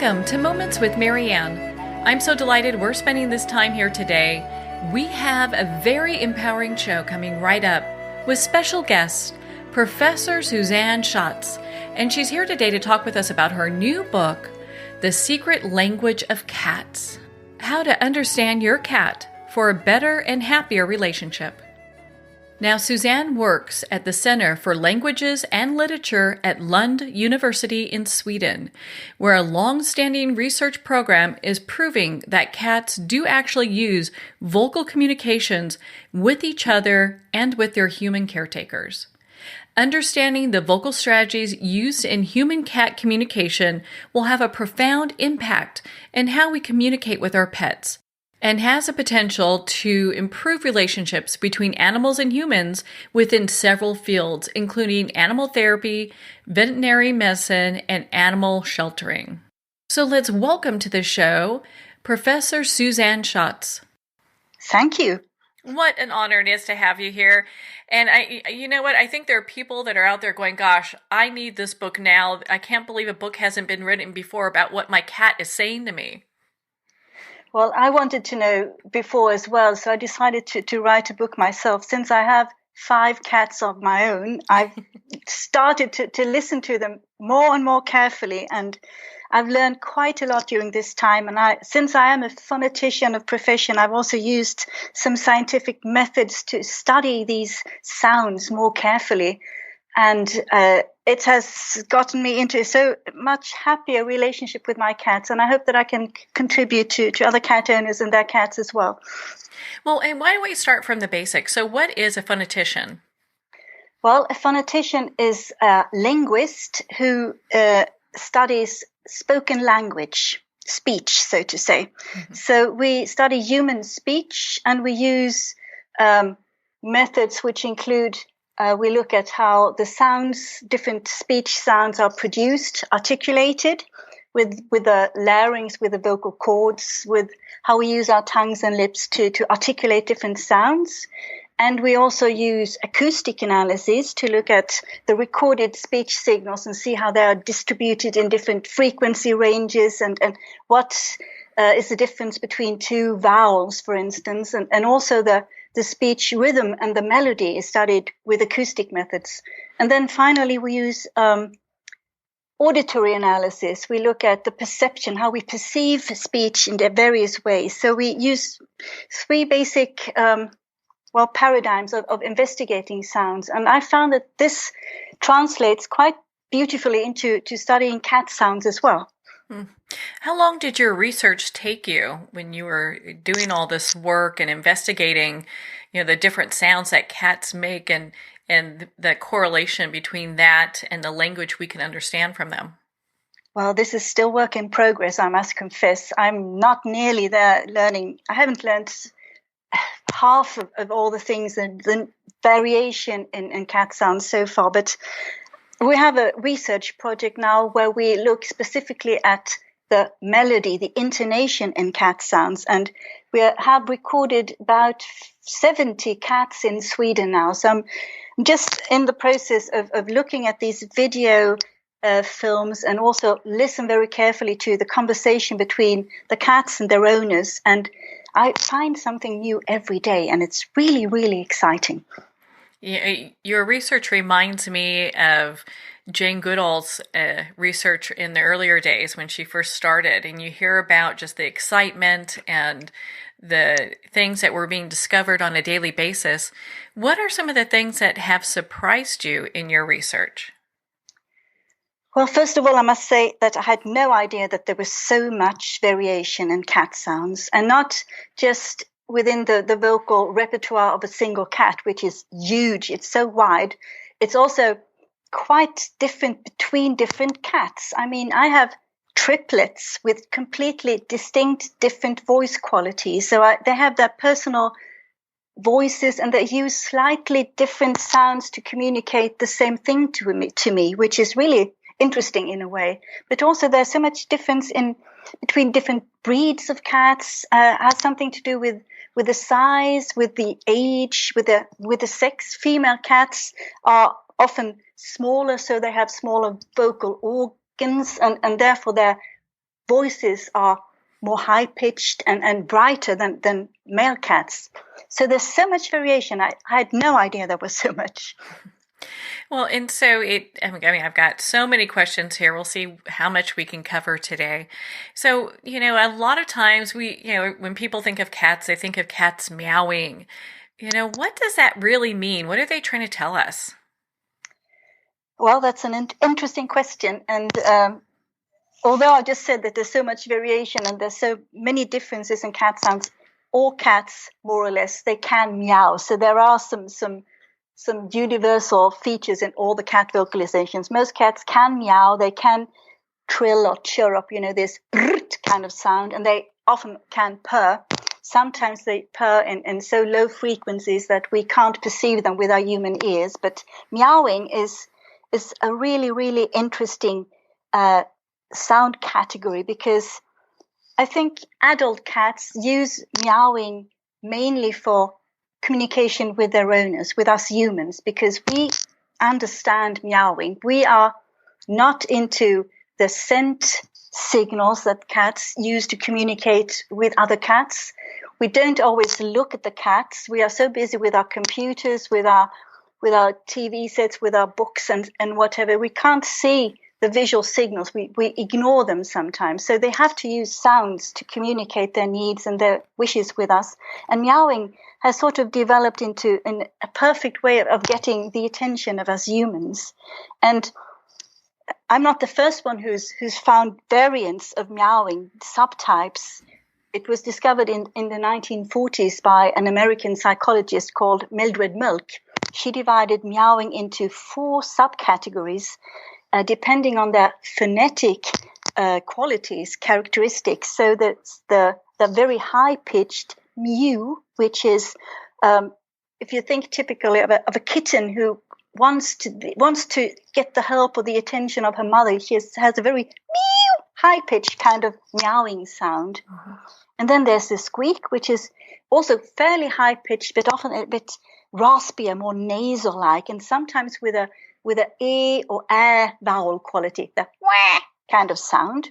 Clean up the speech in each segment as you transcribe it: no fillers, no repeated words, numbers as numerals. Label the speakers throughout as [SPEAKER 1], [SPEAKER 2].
[SPEAKER 1] Welcome to Moments with Marianne. I'm so delighted we're spending this time here today. We have a very empowering show coming right up with special guest, Professor Susanne Schötz, and she's here today to talk with us about her new book, The Secret Language of Cats: How to Understand Your Cat for a Better and Happier Relationship. Now, Susanne works at the Center for Languages and Literature at Lund University in Sweden, where a long-standing research program is proving that cats do actually use vocal communications with each other and with their human caretakers. Understanding the vocal strategies used in human-cat communication will have a profound impact in how we communicate with our pets, and has a potential to improve relationships between animals and humans within several fields, including animal therapy, veterinary medicine, and animal sheltering. So let's welcome to the show Professor Susanne Schötz.
[SPEAKER 2] Thank you.
[SPEAKER 1] What an honor it is to have you here. And you know what? I think there are people that are out there going, gosh, I need this book now. I can't believe a book hasn't been written before about what my cat is saying to me.
[SPEAKER 2] Well, I wanted to know before as well, so I decided to write a book myself. Since I have 5 cats of my own, I've started to listen to them more and more carefully, and I've learned quite a lot during this time. And since I am a phonetician of profession, I've also used some scientific methods to study these sounds more carefully. And it has gotten me into so much happier relationship with my cats. And I hope that I can contribute to other cat owners and their cats as well.
[SPEAKER 1] Well, and why don't we start from the basics? So what is a phonetician?
[SPEAKER 2] Well, a phonetician is a linguist who studies spoken language, speech, so to say. Mm-hmm. So we study human speech, and we use methods which include we look at how the sounds, different speech sounds are produced, articulated with the larynx, with the vocal cords, with how we use our tongues and lips to articulate different sounds. And we also use acoustic analysis to look at the recorded speech signals and see how they are distributed in different frequency ranges and what is the difference between 2 vowels, for instance, and also the speech rhythm and the melody is studied with acoustic methods. And then finally, we use auditory analysis. We look at the perception, how we perceive speech in the various ways. So we use 3 basic paradigms of investigating sounds. And I found that this translates quite beautifully into studying cat sounds as well.
[SPEAKER 1] How long did your research take you when you were doing all this work and investigating, the different sounds that cats make and the correlation between that and the language we can understand from them?
[SPEAKER 2] Well, this is still work in progress, I must confess. I'm not nearly there learning. I haven't learned half of all the things and the variation in cat sounds so far, but we have a research project now where we look specifically at the melody, the intonation in cat sounds. And we have recorded about 70 cats in Sweden now. So I'm just in the process of looking at these video films and also listen very carefully to the conversation between the cats and their owners. And I find something new every day, and it's really, really exciting.
[SPEAKER 1] Your research reminds me of Jane Goodall's research in the earlier days when she first started, and you hear about just the excitement and the things that were being discovered on a daily basis. What are some of the things that have surprised you in your research?
[SPEAKER 2] Well, first of all, I must say that I had no idea that there was so much variation in cat sounds, and not just within the vocal repertoire of a single cat, which is huge. It's so wide. It's also quite different between different cats. I mean, I have triplets with completely distinct different voice qualities. So they have their personal voices, and they use slightly different sounds to communicate the same thing to me, which is really interesting in a way. But also there's so much difference between different breeds of cats. Has something to do with the size, with the age, with the sex. Female cats are often smaller, so they have smaller vocal organs, and therefore their voices are more high-pitched and brighter than male cats. So there's so much variation. I had no idea there was so much.
[SPEAKER 1] Well, and so I mean, I've got so many questions here. We'll see how much we can cover today. So, a lot of times when people think of cats, they think of cats meowing. What does that really mean? What are they trying to tell us?
[SPEAKER 2] Well, that's an interesting question. And although I just said that there's so much variation and there's so many differences in cat sounds, all cats, more or less, they can meow. So there are some universal features in all the cat vocalizations. Most cats can meow. They can trill or chirrup, this brrrt kind of sound, and they often can purr. Sometimes they purr in so low frequencies that we can't perceive them with our human ears. But meowing is a really, really interesting sound category, because I think adult cats use meowing mainly for communication with their owners, with us humans, because we understand meowing. We are not into the scent signals that cats use to communicate with other cats. We don't always look at the cats. We are so busy with our computers, with our TV sets, with our books and whatever. We can't see the visual signals. We ignore them sometimes. So they have to use sounds to communicate their needs and their wishes with us. And meowing has sort of developed into a perfect way of getting the attention of us humans. And I'm not the first one who's found variants of meowing, subtypes. It was discovered in the 1940s by an American psychologist called Mildred Milk. She divided meowing into 4 subcategories, depending on their phonetic qualities, characteristics. So that's the very high-pitched mew, which is, if you think typically of a kitten who wants to get the help or the attention of her mother, she has a very mew, high-pitched kind of meowing sound. Mm-hmm. And then there's the squeak, which is also fairly high-pitched, but often a bit raspier, more nasal-like, and sometimes with a e or a vowel quality, the wah kind of sound.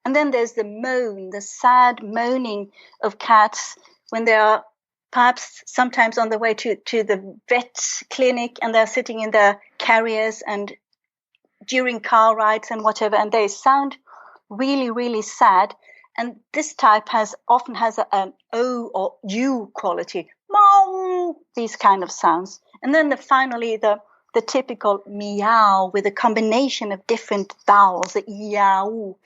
[SPEAKER 2] And then there's the moan, the sad moaning of cats when they are perhaps sometimes on the way to the vet clinic, and they're sitting in their carriers and during car rides and whatever, and they sound really, really sad. And this type often has an O or U quality, meow, these kind of sounds. And then finally the typical meow with a combination of different vowels, the yow,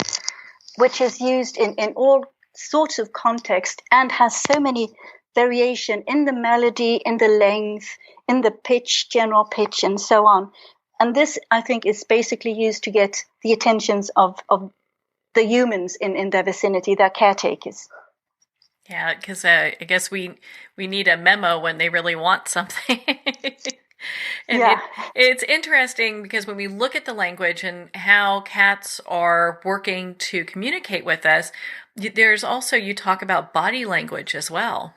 [SPEAKER 2] which is used in all sorts of context and has so many variation in the melody, in the length, in the pitch, general pitch, and so on. And this, I think, is basically used to get the attentions of the humans in their vicinity, their caretakers.
[SPEAKER 1] Yeah, because I guess we need a memo when they really want something. And yeah. It's interesting because when we look at the language and how cats are working to communicate with us, there's also, you talk about body language as well.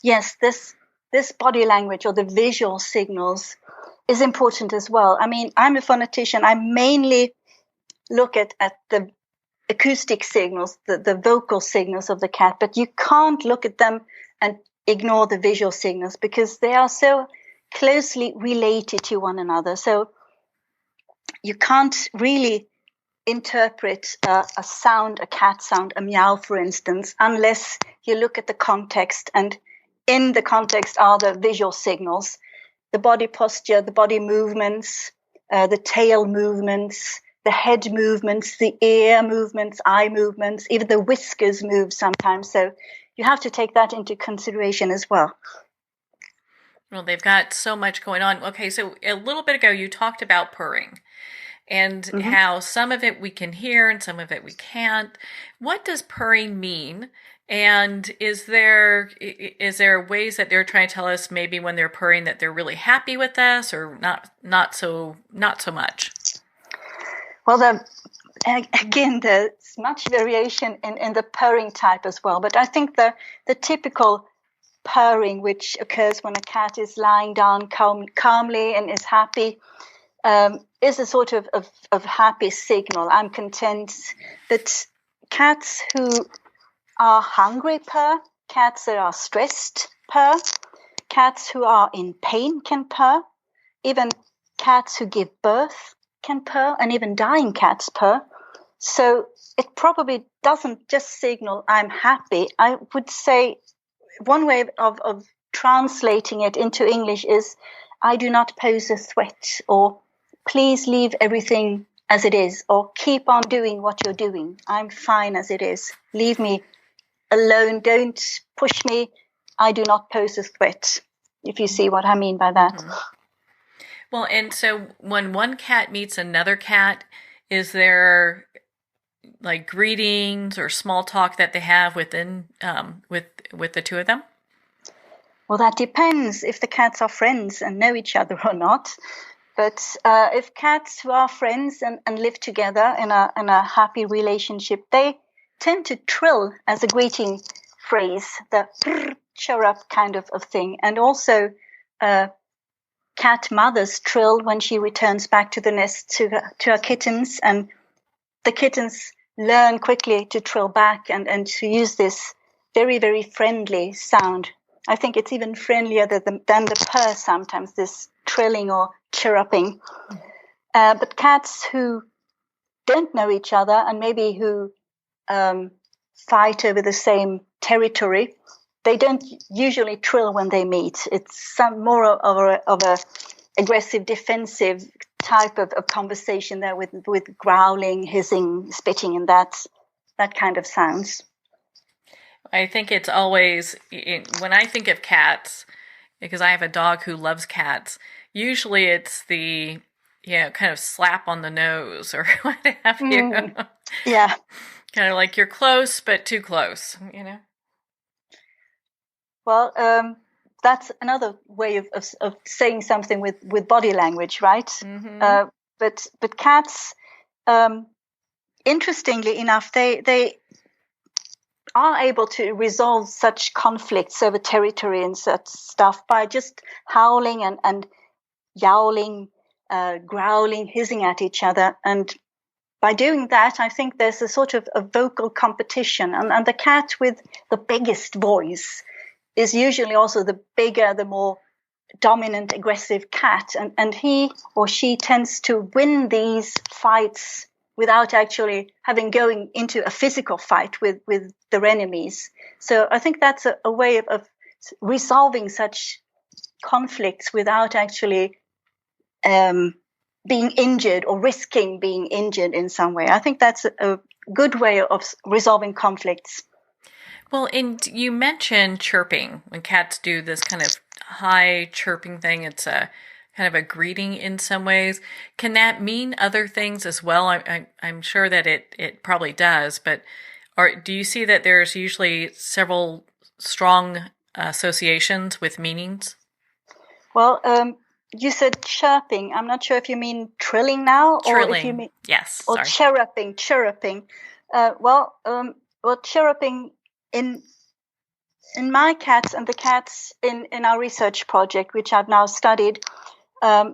[SPEAKER 2] Yes, this body language or the visual signals is important as well. I mean, I'm a phonetician. I mainly look at the acoustic signals, the vocal signals of the cat, but you can't look at them and ignore the visual signals because they are so closely related to one another. So you can't really interpret a sound, a cat sound, a meow, for instance, unless you look at the context. And in the context are the visual signals, the body posture, the body movements, the tail movements, the head movements, the ear movements, eye movements, even the whiskers move sometimes. So you have to take that into consideration as well.
[SPEAKER 1] Well, they've got so much going on. Okay, so a little bit ago you talked about purring and how some of it we can hear and some of it we can't. What does purring mean? And is there ways that they're trying to tell us maybe when they're purring that they're really happy with us or not so much?
[SPEAKER 2] Well, again, there's much variation in the purring type as well. But I think the typical purring, which occurs when a cat is lying down calmly and is happy, is a sort of happy signal. I'm content. But cats who are hungry purr, cats that are stressed purr, cats who are in pain can purr, even cats who give birth can purr, and even dying cats purr. So it probably doesn't just signal I'm happy. I would say one way of translating it into English is I do not pose a threat, or please leave everything as it is, or keep on doing what you're doing. I'm fine as it is. Leave me alone. Don't push me. I do not pose a threat, if you see what I mean by that.
[SPEAKER 1] Mm-hmm. Well, and so when one cat meets another cat, is there like greetings or small talk that they have within with the two of them?
[SPEAKER 2] Well, that depends if the cats are friends and know each other or not. But if cats who are friends and live together in a happy relationship, they tend to trill as a greeting phrase, the chirrup kind of thing. And also cat mothers trill when she returns back to the nest to her kittens, and the kittens learn quickly to trill back and to use this very, very friendly sound. I think it's even friendlier than the purr sometimes, this trilling or chirruping. But cats who don't know each other and maybe who fight over the same territory, they don't usually trill when they meet. It's some more of a aggressive, defensive type of conversation there with growling, hissing, spitting, and that kind of sounds.
[SPEAKER 1] I think it's always, when I think of cats, because I have a dog who loves cats, usually it's the, kind of slap on the nose or what have you.
[SPEAKER 2] Yeah.
[SPEAKER 1] Kind of like you're close, but too close,
[SPEAKER 2] Well, that's another way of saying something with body language, right?
[SPEAKER 1] Mm-hmm.
[SPEAKER 2] But cats, interestingly enough, they are able to resolve such conflicts over territory and such stuff by just howling and yowling, growling, hissing at each other. And by doing that, I think there's a sort of a vocal competition. And the cat with the biggest voice is usually also the bigger, the more dominant, aggressive cat. And he or she tends to win these fights without actually having going into a physical fight with their enemies. So I think that's a way of resolving such conflicts without actually being injured or risking being injured in some way. I think that's a good way of resolving conflicts.
[SPEAKER 1] Well, and you mentioned chirping. When cats do this kind of high chirping thing, it's a kind of a greeting in some ways. Can that mean other things as well? I'm sure that it probably does, but do you see that there's usually several strong associations with meanings?
[SPEAKER 2] Well, you said chirping. I'm not sure if you mean trilling now,
[SPEAKER 1] Trilling.
[SPEAKER 2] Or if you mean
[SPEAKER 1] or
[SPEAKER 2] chirruping. Well, chirruping in my cats and the cats in our research project, which I've now studied,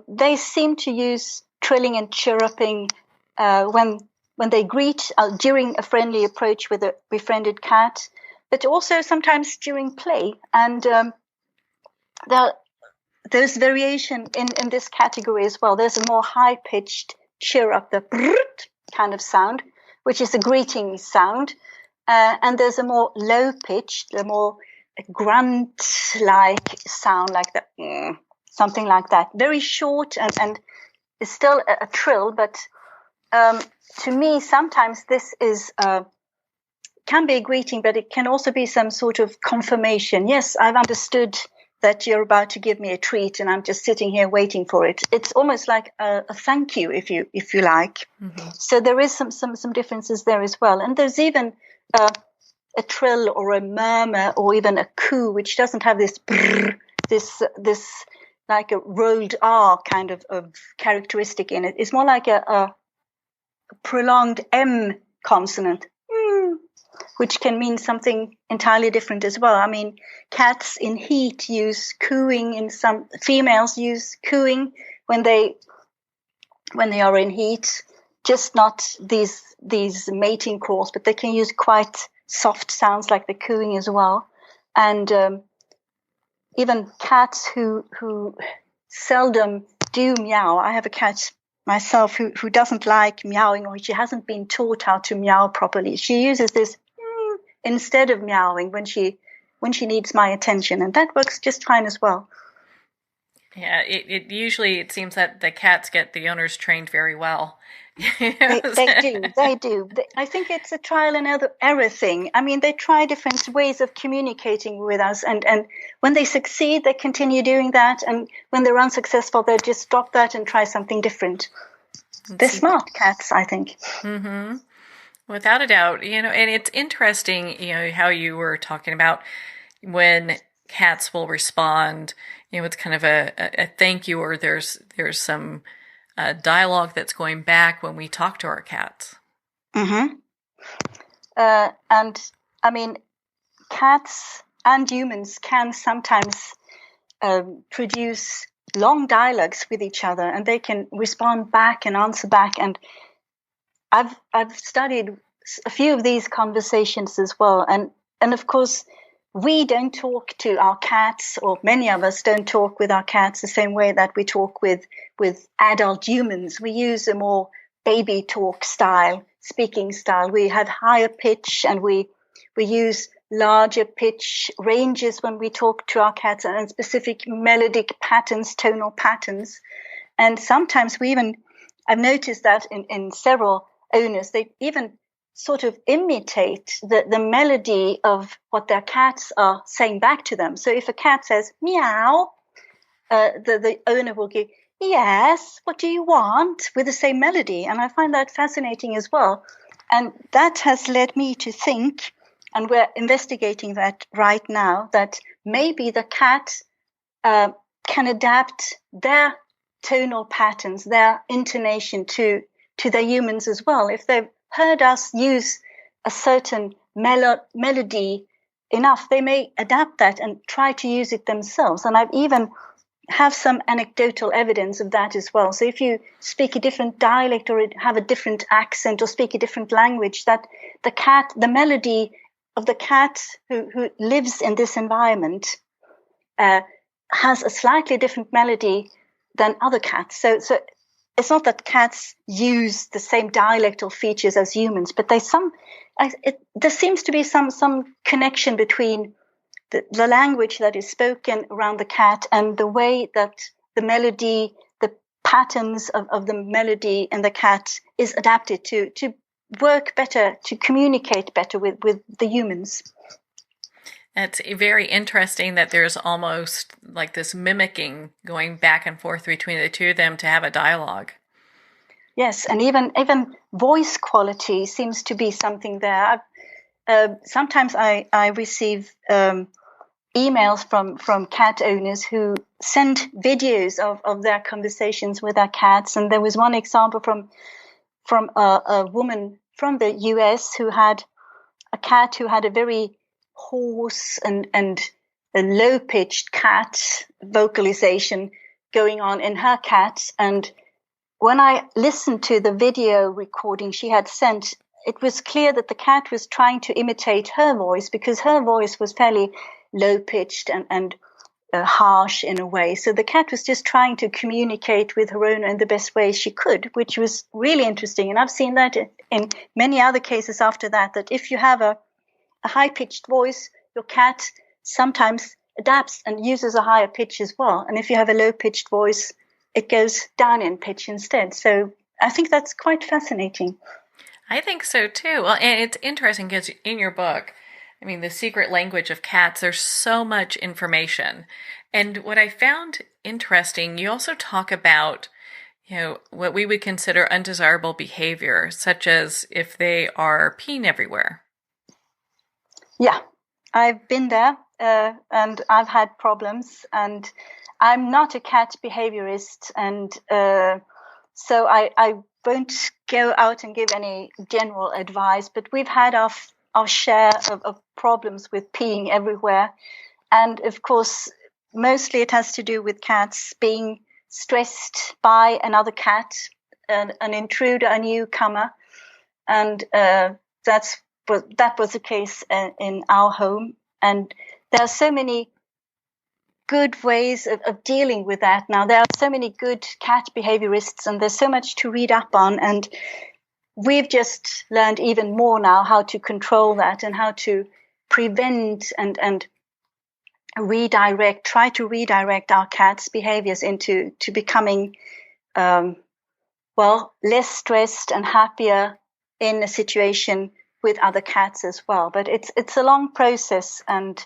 [SPEAKER 2] they seem to use trilling and chirruping when they greet during a friendly approach with a befriended cat, but also sometimes during play. And there's variation in this category as well. There's a more high-pitched chirrup, the brrrt kind of sound, which is a greeting sound. And there's a more low-pitched, a more grunt-like sound, like that, something like that. Very short and it's still a trill, but to me, sometimes this is can be a greeting, but it can also be some sort of confirmation. Yes, I've understood that you're about to give me a treat, and I'm just sitting here waiting for it. It's almost like a thank you, if you like. Mm-hmm. So there is some differences there as well, and there's even a trill or a murmur or even a coo, which doesn't have this brrr, this like a rolled R kind of characteristic in it. It's more like a prolonged M consonant, which can mean something entirely different as well. I mean, cats in heat use cooing. Females use cooing when they are in heat. just not these mating calls, but they can use quite soft sounds like the cooing as well. And even cats who seldom do meow. I have a cat myself who doesn't like meowing, or she hasn't been taught how to meow properly. She uses this instead of meowing when she needs my attention, and that works just fine as well.
[SPEAKER 1] Yeah, it usually, it seems that the cats get the owners trained very well.
[SPEAKER 2] They do. I think it's a trial and error thing. I mean, they try different ways of communicating with us, and when they succeed, they continue doing that, and when they're unsuccessful, they just stop that and try something different. They're smart cats, I think.
[SPEAKER 1] Mm-hmm. Without a doubt, and it's interesting, how you were talking about when cats will respond, it's kind of a thank you, or there's some dialogue that's going back when we talk to our cats.
[SPEAKER 2] Mm-hmm. And I mean, cats and humans can sometimes produce long dialogues with each other, and they can respond back and answer back. And I've studied a few of these conversations as well. And of course, we don't talk to our cats, or many of us don't talk with our cats the same way that we talk with adult humans. We use a more baby talk style, speaking style. We have higher pitch, and we use larger pitch ranges when we talk to our cats, and specific melodic patterns, tonal patterns. And sometimes I've noticed that in several owners, they even sort of imitate the melody of what their cats are saying back to them. So if a cat says meow, the owner will give, yes, what do you want, with the same melody. And I find that fascinating as well. And that has led me to think, and we're investigating that right now, that maybe the cat can adapt their tonal patterns, their intonation to the humans as well. If they've heard us use a certain melody enough, they may adapt that and try to use it themselves. And I've even have some anecdotal evidence of that as well. So if you speak a different dialect, or have a different accent, or speak a different language, that the melody of the cat who lives in this environment has a slightly different melody than other cats. So it's not that cats use the same dialectal features as humans, but there seems to be some connection between the language that is spoken around the cat and the way that the melody, the patterns of the melody in the cat is adapted to work better, to communicate better with the humans.
[SPEAKER 1] It's very interesting that there's almost like this mimicking going back and forth between the two of them to have a dialogue.
[SPEAKER 2] Yes, and even voice quality seems to be something there. Sometimes I receive emails from cat owners who send videos of their conversations with their cats. And there was one example from a woman from the US who had a cat who had a very hoarse and a low-pitched cat vocalization going on in her cat. And when I listened to the video recording she had sent, it was clear that the cat was trying to imitate her voice, because her voice was fairly low-pitched and harsh in a way. So the cat was just trying to communicate with her owner in the best way she could, which was really interesting. And I've seen that in many other cases after that if you have a high-pitched voice, your cat sometimes adapts and uses a higher pitch as well. And if you have a low-pitched voice, it goes down in pitch instead. So I think that's quite fascinating.
[SPEAKER 1] I think so too. Well, and it's interesting because in your book, I mean, The Secret Language of Cats, there's so much information. And what I found interesting, you also talk about, what we would consider undesirable behavior, such as if they are peeing everywhere.
[SPEAKER 2] Yeah, I've been there and I've had problems, and I'm not a cat behaviorist, and so I won't go out and give any general advice, but we've had our share of problems with peeing everywhere. And of course, mostly it has to do with cats being stressed by another cat an intruder, a newcomer, and that was the case in our home. And there are so many good ways of dealing with that now. There are so many good cat behaviorists, and there's so much to read up on. And we've just learned even more now how to control that and how to prevent and try to redirect our cats' behaviors into becoming, less stressed and happier in a situation with other cats as well. But it's a long process, and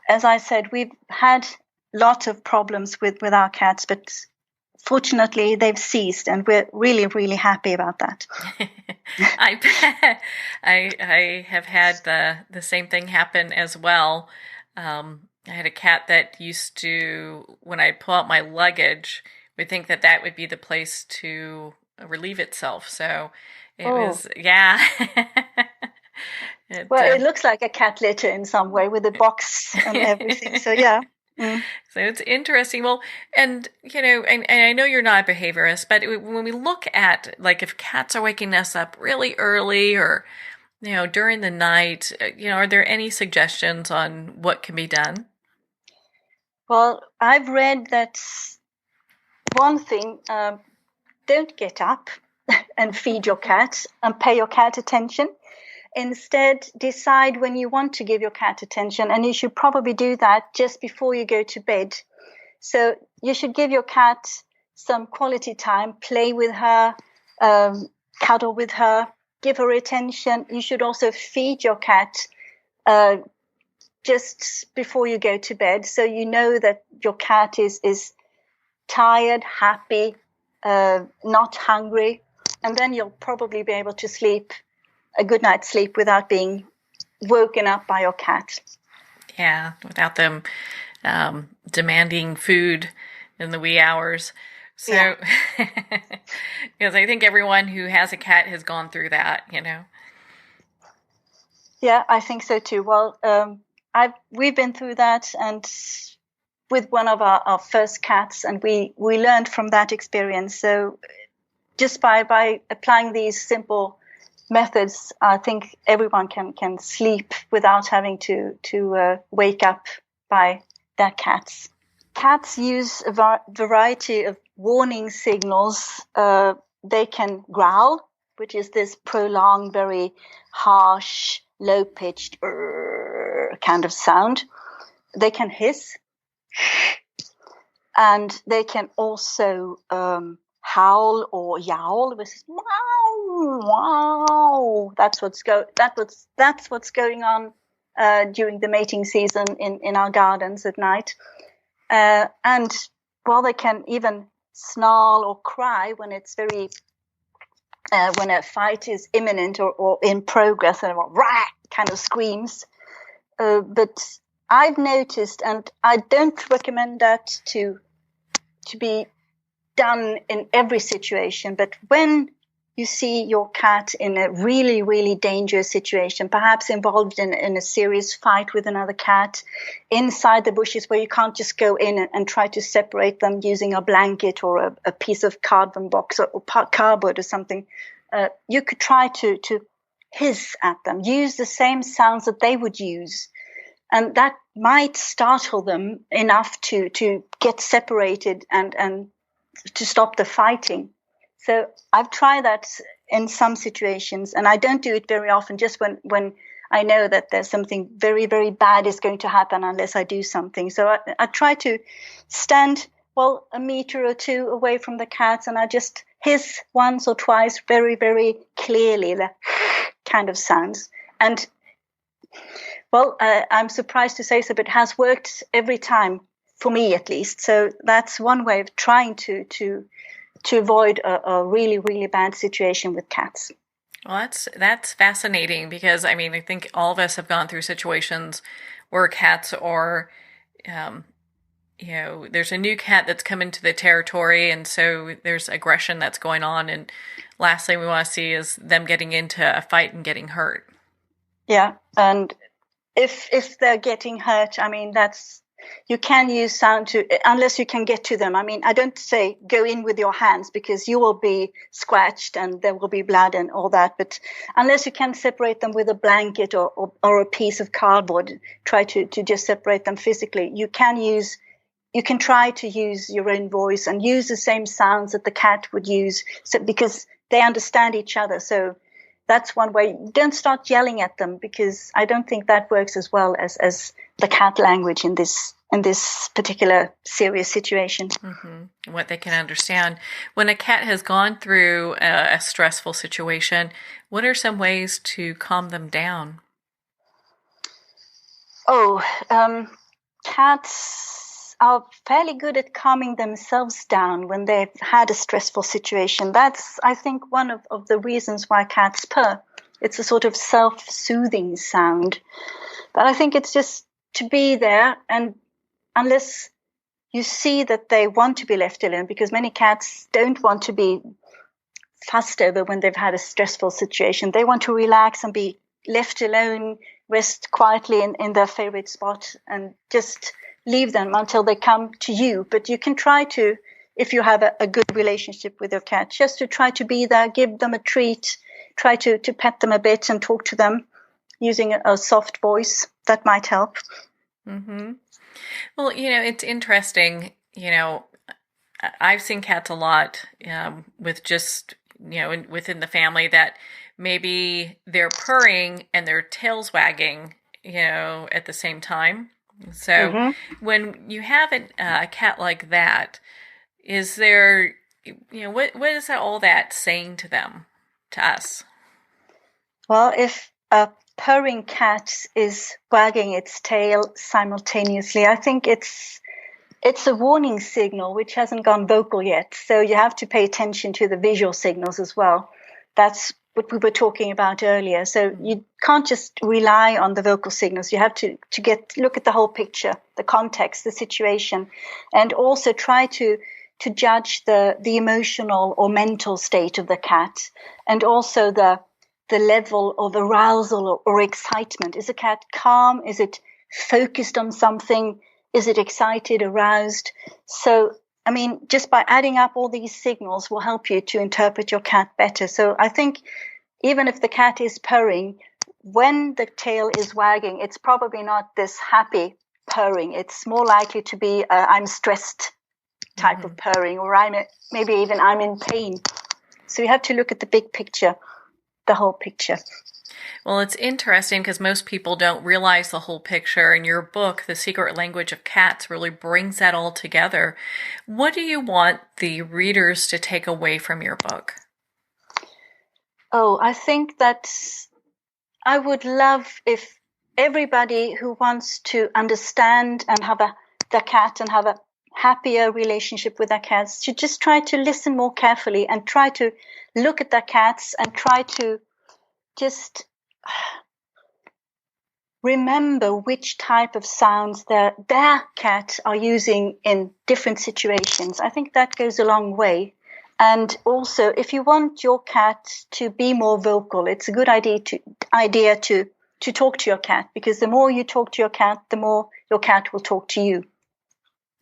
[SPEAKER 2] as I said, we've had lots of problems with our cats, but fortunately they've ceased, and we're really, really happy about that.
[SPEAKER 1] I bet. I have had the same thing happen as well. I had a cat that used to, when I'd pull out my luggage, would think that would be the place to relieve itself. So it was, yeah.
[SPEAKER 2] It looks like a cat litter in some way with a box and everything. So, yeah. Mm.
[SPEAKER 1] So it's interesting. Well, and, and I know you're not a behaviorist, but when we look at, like, if cats are waking us up really early or, during the night, are there any suggestions on what can be done?
[SPEAKER 2] Well, I've read that one thing, don't get up and feed your cat and pay your cat attention. Instead, decide when you want to give your cat attention, and you should probably do that just before you go to bed. So you should give your cat some quality time, play with her, cuddle with her, give her attention. You should also feed your cat just before you go to bed, so you know that your cat is tired, happy, not hungry, and then you'll probably be able to sleep a good night's sleep without being woken up by your cat.
[SPEAKER 1] Yeah, without them demanding food in the wee hours. So, because I think everyone who has a cat has gone through that,
[SPEAKER 2] Yeah, I think so too. Well, we've been through that, and with one of our first cats, and we learned from that experience. So just by applying these simple methods, I think everyone can sleep without having to wake up by their cats. Cats use a variety of warning signals. They can growl, which is this prolonged, very harsh, low-pitched kind of sound. They can hiss, and they can also howl or yowl, which is wow. That's what's going on during the mating season in our gardens at night. And they can even snarl or cry when it's very when a fight is imminent or in progress, and rah kind of screams. But I've noticed, and I don't recommend that to be done in every situation, but when you see your cat in a really, really dangerous situation, perhaps involved in a serious fight with another cat, inside the bushes where you can't just go in and try to separate them using a blanket or a piece of cardboard box or cardboard or something, you could try to hiss at them, use the same sounds that they would use. And that might startle them enough to get separated and to stop the fighting. So I've tried that in some situations, and I don't do it very often, just when I know that there's something very, very bad is going to happen unless I do something. So I try to stand, a meter or two away from the cats, and I just hiss once or twice very, very clearly, the kind of sounds. And, I'm surprised to say so, but it has worked every time, for me at least. So that's one way of trying to avoid a really, really bad situation with cats.
[SPEAKER 1] Well, that's fascinating, because I think all of us have gone through situations where cats are, there's a new cat that's come into the territory, and so there's aggression that's going on, and last thing we want to see is them getting into a fight and getting hurt.
[SPEAKER 2] Yeah, and if they're getting hurt, that's you can use sound to, unless you can get to them. I mean, I don't say go in with your hands because you will be scratched and there will be blood and all that. But unless you can separate them with a blanket or a piece of cardboard, try to just separate them physically. You can try to use your own voice and use the same sounds that the cat would use, so, because they understand each other. So that's one way. Don't start yelling at them, because I don't think that works as well as the cat language in this particular serious situation.
[SPEAKER 1] Mm-hmm. What they can understand. When a cat has gone through a stressful situation, what are some ways to calm them down?
[SPEAKER 2] Cats are fairly good at calming themselves down when they've had a stressful situation. That's, I think, one of the reasons why cats purr. It's a sort of self-soothing sound. But I think it's just to be there, and unless you see that they want to be left alone, because many cats don't want to be fussed over when they've had a stressful situation. They want to relax and be left alone, rest quietly in their favorite spot, and just leave them until they come to you. But you can try to, if you have a good relationship with your cat, just to try to be there, give them a treat, try to pet them a bit and talk to them using a soft voice. That might help.
[SPEAKER 1] Mm-hmm. Well, it's interesting. I've seen cats a lot with just, within the family, that maybe they're purring and their tail's wagging, at the same time. So when you have a cat like that, is there, what is all that saying to them, to us?
[SPEAKER 2] Well, if a purring cat is wagging its tail simultaneously, I think it's a warning signal which hasn't gone vocal yet. So you have to pay attention to the visual signals as well. That's what we were talking about earlier. So you can't just rely on the vocal signals. You have to look at the whole picture, the context, the situation, and also try to judge the emotional or mental state of the cat, and also the level of arousal or excitement. Is the cat calm? Is it focused on something? Is it excited, aroused? So, I mean, just by adding up all these signals will help you to interpret your cat better. So I think even if the cat is purring, when the tail is wagging, it's probably not this happy purring. It's more likely to be I'm stressed type of purring, or maybe even I'm in pain. So you have to look at the big picture, the whole picture.
[SPEAKER 1] Well, it's interesting because most people don't realize the whole picture, and your book, The Secret Language of Cats, really brings that all together. What do you want the readers to take away from your book?
[SPEAKER 2] I think that I would love if everybody who wants to understand and have the cat and have a happier relationship with their cats should just try to listen more carefully and try to look at their cats and try to just remember which type of sounds their cat are using in different situations. I think that goes a long way. And also, if you want your cat to be more vocal, it's a good idea to talk to your cat, because the more you talk to your cat, the more your cat will talk to you.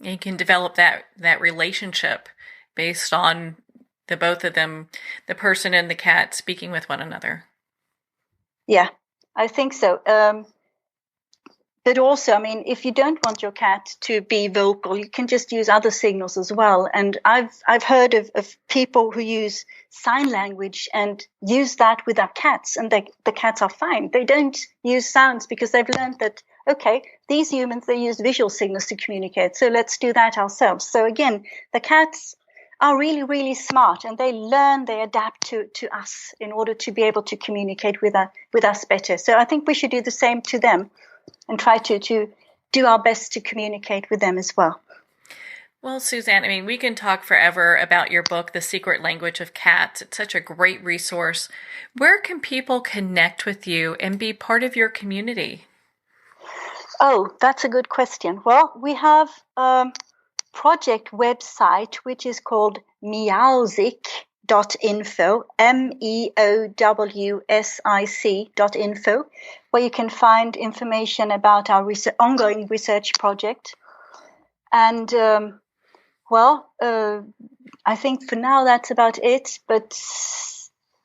[SPEAKER 1] You can develop that relationship based on the both of them, the person and the cat, speaking with one another. Yeah,
[SPEAKER 2] I think so. But also, I mean, if you don't want your cat to be vocal, you can just use other signals as well. And I've heard of people who use sign language and use that with their cats, and the cats are fine. They don't use sounds because they've learned that, okay, these humans, they use visual signals to communicate, so let's do that ourselves. So again, the cats are really, really smart, and they adapt to us in order to be able to communicate with us better. So I think we should do the same to them and try to do our best to communicate with them as well.
[SPEAKER 1] Well, Susanne, I mean, we can talk forever about your book, The Secret Language of Cats. It's such a great resource. Where can people connect with you and be part of your community?
[SPEAKER 2] Oh, that's a good question. Well, we have a project website which is called meowsic.info, meowsic.info, where you can find information about our ongoing research project. And I think for now that's about it. But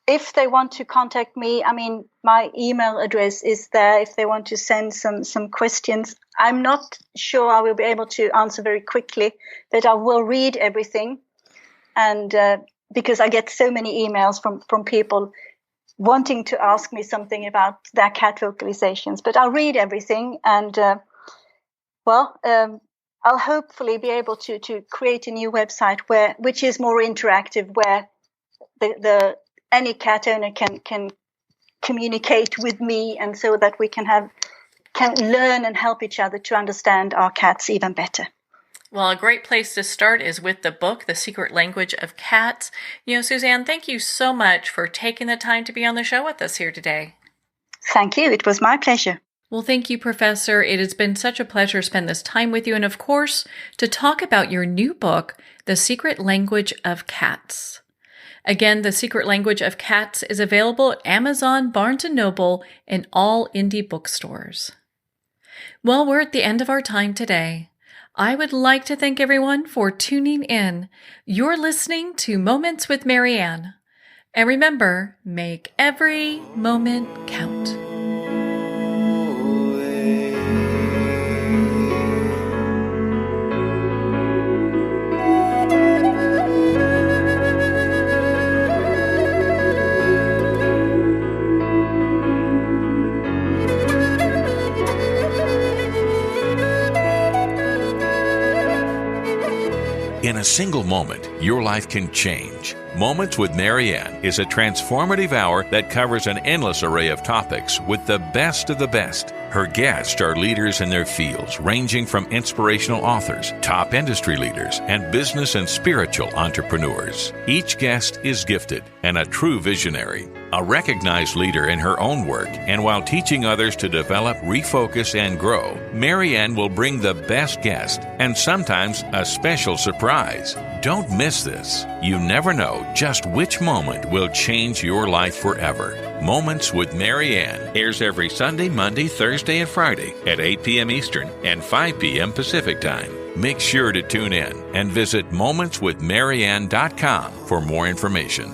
[SPEAKER 2] if they want to contact me, I mean, my email address is there if they want to send some questions. I'm not sure I will be able to answer very quickly, but I will read everything. And because I get so many emails from people wanting to ask me something about their cat vocalizations, but I'll read everything. And I'll hopefully be able to create a new website which is more interactive, where any cat owner can communicate with me, and so that we can learn and help each other to understand our cats even better.
[SPEAKER 1] Well, a great place to start is with the book, The Secret Language of Cats. Susanne, thank you so much for taking the time to be on the show with us here today.
[SPEAKER 2] Thank you. It was my pleasure.
[SPEAKER 1] Well, thank you, Professor. It has been such a pleasure to spend this time with you, and of course, to talk about your new book, The Secret Language of Cats. Again, The Secret Language of Cats is available at Amazon, Barnes & Noble, and all indie bookstores. Well, we're at the end of our time today. I would like to thank everyone for tuning in. You're listening to Moments with Marianne. And remember, make every moment count.
[SPEAKER 3] In a single moment, your life can change. Moments with Marianne is a transformative hour that covers an endless array of topics with the best of the best. Her guests are leaders in their fields, ranging from inspirational authors, top industry leaders, and business and spiritual entrepreneurs. Each guest is gifted and a true visionary, a recognized leader in her own work, and while teaching others to develop, refocus, and grow, Marianne will bring the best guest and sometimes a special surprise. Don't miss this. You never know just which moment will change your life forever. Moments with Marianne airs every Sunday, Monday, Thursday, and Friday at 8 p.m. Eastern and 5 p.m. Pacific Time. Make sure to tune in and visit momentswithmarianne.com for more information.